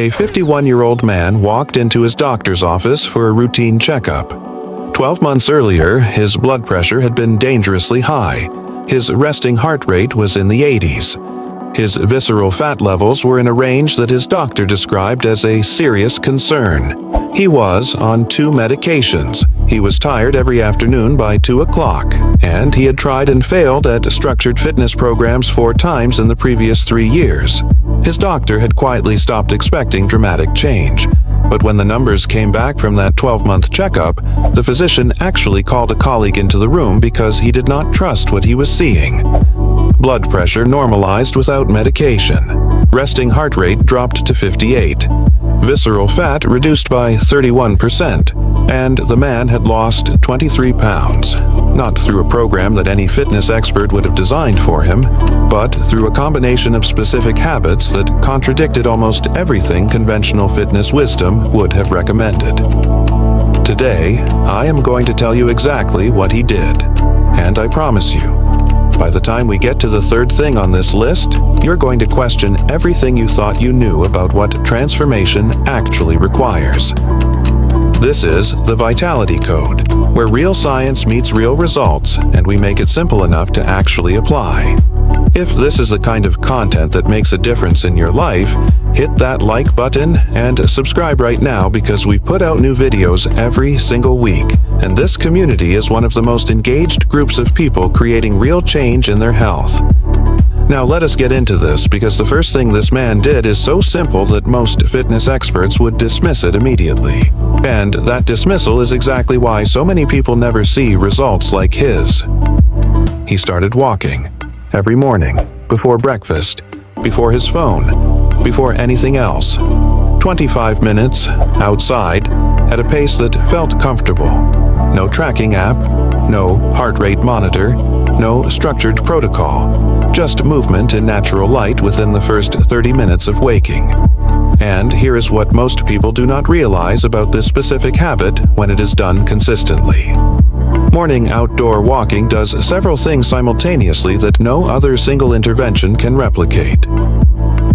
A 51-year-old man walked into his doctor's office for a routine checkup. 12 months earlier, his blood pressure had been dangerously high. His resting heart rate was in the 80s. His visceral fat levels were in a range that his doctor described as a serious concern. He was on 2 medications. He was tired every afternoon by 2 o'clock, and he had tried and failed at structured fitness programs 4 times in the previous 3 years. His doctor had quietly stopped expecting dramatic change. But when the numbers came back from that 12-month checkup, the physician actually called a colleague into the room because he did not trust what he was seeing. Blood pressure normalized without medication. Resting heart rate dropped to 58. Visceral fat reduced by 31%. And the man had lost 23 pounds. Not through a program that any fitness expert would have designed for him, but through a combination of specific habits that contradicted almost everything conventional fitness wisdom would have recommended. Today, I am going to tell you exactly what he did. And I promise you, by the time we get to the 3rd thing on this list, you're going to question everything you thought you knew about what transformation actually requires. This is the Vitality Code, where real science meets real results, and we make it simple enough to actually apply. If this is the kind of content that makes a difference in your life, hit that like button and subscribe right now because we put out new videos every single week, and this community is one of the most engaged groups of people creating real change in their health. Now let us get into this, because the first thing this man did is so simple that most fitness experts would dismiss it immediately. And that dismissal is exactly why so many people never see results like his. He started walking. Every morning, before breakfast, before his phone, before anything else. 25 minutes, outside, at a pace that felt comfortable. No tracking app, no heart rate monitor, no structured protocol. Just movement in natural light within the first 30 minutes of waking. And here is what most people do not realize about this specific habit when it is done consistently. Morning outdoor walking does several things simultaneously that no other single intervention can replicate.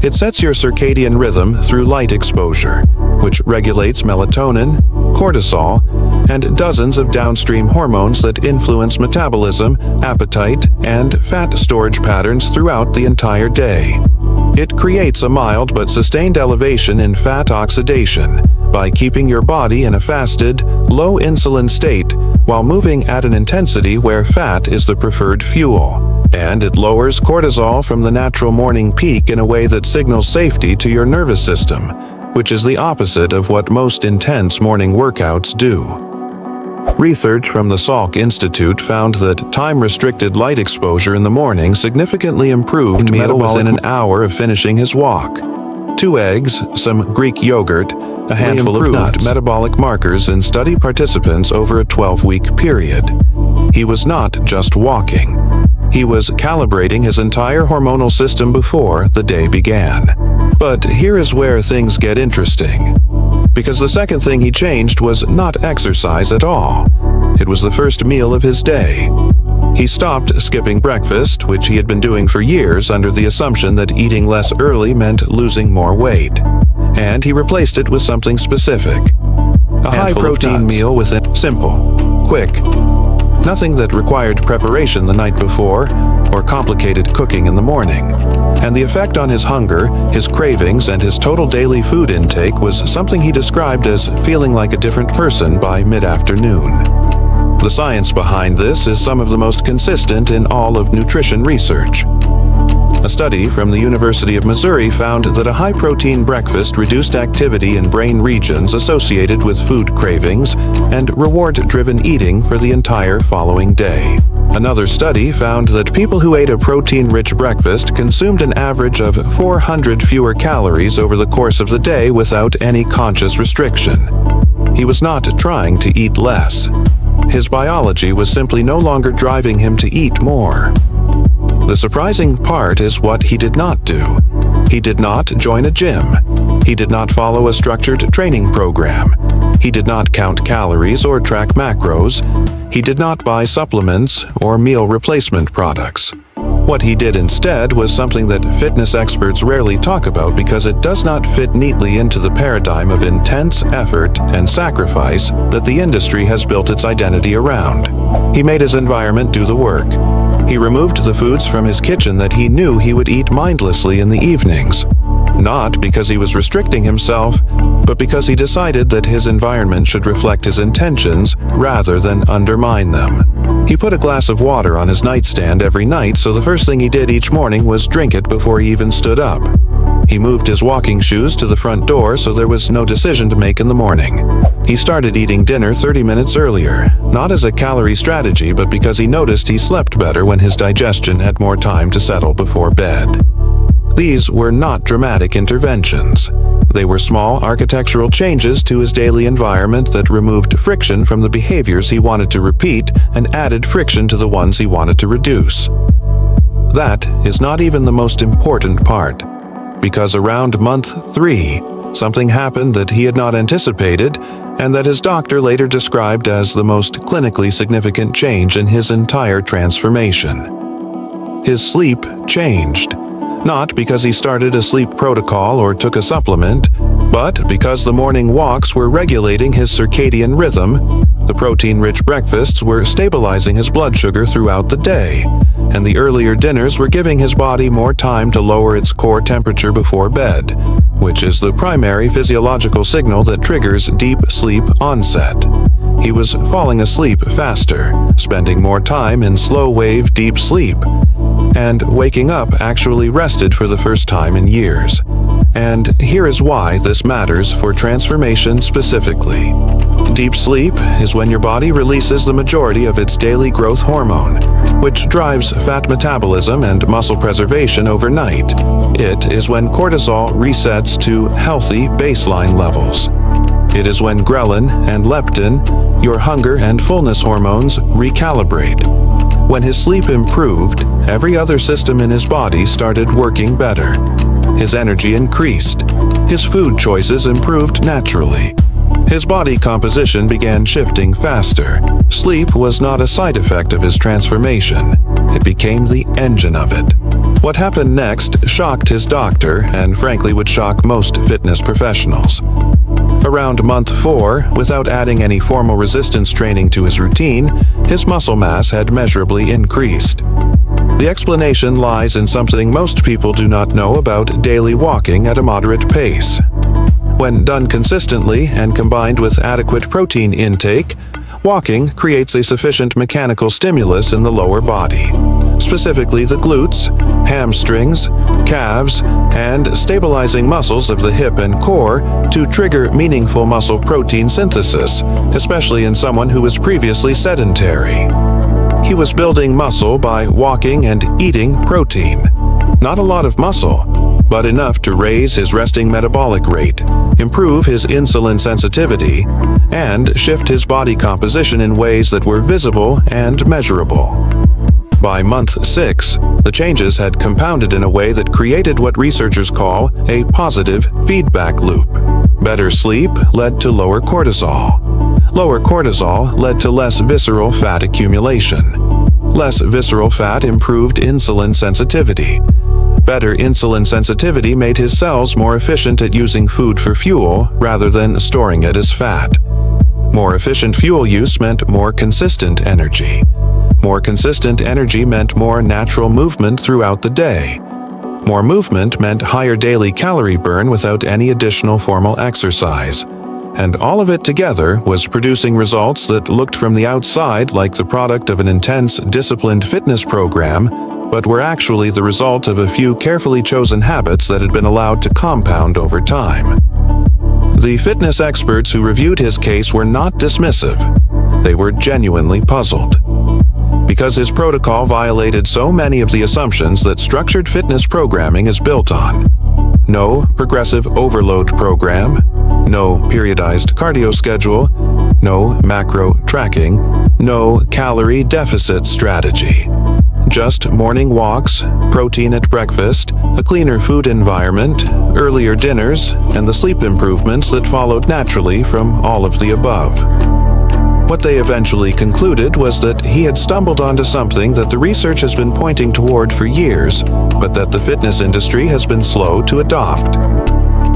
It sets your circadian rhythm through light exposure, which regulates melatonin, cortisol, and dozens of downstream hormones that influence metabolism, appetite, and fat storage patterns throughout the entire day. It creates a mild but sustained elevation in fat oxidation by keeping your body in a fasted, low-insulin state while moving at an intensity where fat is the preferred fuel. And it lowers cortisol from the natural morning peak in a way that signals safety to your nervous system, which is the opposite of what most intense morning workouts do. Research from the Salk Institute found that time-restricted light exposure in the morning significantly improved meal within an hour of finishing his walk. 2 eggs, some Greek yogurt, a handful of nuts, metabolic markers in study participants over a 12-week period. He was not just walking. He was calibrating his entire hormonal system before the day began. But here is where things get interesting. Because the second thing he changed was not exercise at all. It was the first meal of his day. He stopped skipping breakfast, which he had been doing for years under the assumption that eating less early meant losing more weight. And he replaced it with something specific. A high-protein meal with it. Simple, quick. Nothing that required preparation the night before or complicated cooking in the morning. And the effect on his hunger, his cravings, and his total daily food intake was something he described as feeling like a different person by mid-afternoon. The science behind this is some of the most consistent in all of nutrition research. A study from the University of Missouri found that a high-protein breakfast reduced activity in brain regions associated with food cravings and reward-driven eating for the entire following day. Another study found that people who ate a protein-rich breakfast consumed an average of 400 fewer calories over the course of the day without any conscious restriction. He was not trying to eat less. His biology was simply no longer driving him to eat more. The surprising part is what he did not do. He did not join a gym. He did not follow a structured training program. He did not count calories or track macros. He did not buy supplements or meal replacement products. What he did instead was something that fitness experts rarely talk about because it does not fit neatly into the paradigm of intense effort and sacrifice that the industry has built its identity around. He made his environment do the work. He removed the foods from his kitchen that he knew he would eat mindlessly in the evenings. Not because he was restricting himself, but because he decided that his environment should reflect his intentions rather than undermine them. He put a glass of water on his nightstand every night, so the first thing he did each morning was drink it before he even stood up. He moved his walking shoes to the front door so there was no decision to make in the morning. He started eating dinner 30 minutes earlier, not as a calorie strategy, but because he noticed he slept better when his digestion had more time to settle before bed. These were not dramatic interventions. They were small architectural changes to his daily environment that removed friction from the behaviors he wanted to repeat and added friction to the ones he wanted to reduce. That is not even the most important part, because around month 3, something happened that he had not anticipated and that his doctor later described as the most clinically significant change in his entire transformation. His sleep changed. Not because he started a sleep protocol or took a supplement, but because the morning walks were regulating his circadian rhythm, the protein-rich breakfasts were stabilizing his blood sugar throughout the day, and the earlier dinners were giving his body more time to lower its core temperature before bed, which is the primary physiological signal that triggers deep sleep onset. He was falling asleep faster, spending more time in slow-wave deep sleep, and waking up actually rested for the first time in years. And here is why this matters for transformation specifically. Deep sleep is when your body releases the majority of its daily growth hormone, which drives fat metabolism and muscle preservation overnight. It is when cortisol resets to healthy baseline levels. It is when ghrelin and leptin, your hunger and fullness hormones, recalibrate. When his sleep improved, every other system in his body started working better. His energy increased. His food choices improved naturally. His body composition began shifting faster. Sleep was not a side effect of his transformation. It became the engine of it. What happened next shocked his doctor and frankly would shock most fitness professionals. Around month 4, without adding any formal resistance training to his routine, his muscle mass had measurably increased. The explanation lies in something most people do not know about daily walking at a moderate pace. When done consistently and combined with adequate protein intake, walking creates a sufficient mechanical stimulus in the lower body, specifically the glutes, hamstrings, calves, and stabilizing muscles of the hip and core to trigger meaningful muscle protein synthesis, especially in someone who was previously sedentary. He was building muscle by walking and eating protein. Not a lot of muscle, but enough to raise his resting metabolic rate, improve his insulin sensitivity, and shift his body composition in ways that were visible and measurable. By month 6, the changes had compounded in a way that created what researchers call a positive feedback loop. Better sleep led to lower cortisol. Lower cortisol led to less visceral fat accumulation. Less visceral fat improved insulin sensitivity. Better insulin sensitivity made his cells more efficient at using food for fuel rather than storing it as fat. More efficient fuel use meant more consistent energy. More consistent energy meant more natural movement throughout the day. More movement meant higher daily calorie burn without any additional formal exercise. And all of it together was producing results that looked from the outside like the product of an intense, disciplined fitness program, but were actually the result of a few carefully chosen habits that had been allowed to compound over time. The fitness experts who reviewed his case were not dismissive. They were genuinely puzzled. Because his protocol violated so many of the assumptions that structured fitness programming is built on. No progressive overload program, no periodized cardio schedule, no macro tracking, no calorie deficit strategy. Just morning walks, protein at breakfast, a cleaner food environment, earlier dinners, and the sleep improvements that followed naturally from all of the above. What they eventually concluded was that he had stumbled onto something that the research has been pointing toward for years, but that the fitness industry has been slow to adopt.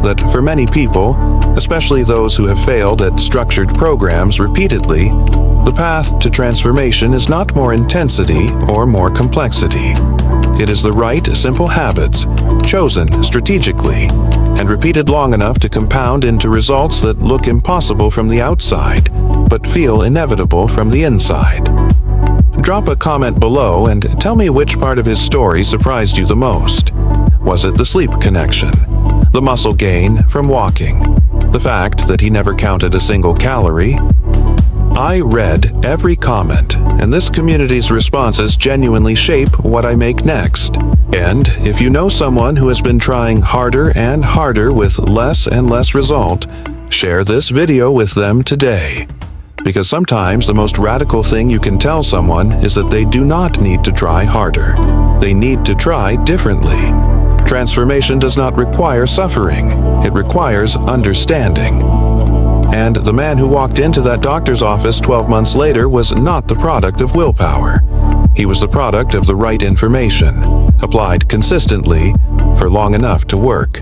That for many people, especially those who have failed at structured programs repeatedly, the path to transformation is not more intensity or more complexity. It is the right, simple habits, chosen strategically, and repeated long enough to compound into results that look impossible from the outside, but feel inevitable from the inside. Drop a comment below and tell me which part of his story surprised you the most. Was it the sleep connection? The muscle gain from walking? The fact that he never counted a single calorie? I read every comment, and this community's responses genuinely shape what I make next. And if you know someone who has been trying harder and harder with less and less result, share this video with them today. Because sometimes the most radical thing you can tell someone is that they do not need to try harder. They need to try differently. Transformation does not require suffering. It requires understanding. And the man who walked into that doctor's office 12 months later was not the product of willpower. He was the product of the right information, applied consistently for long enough to work.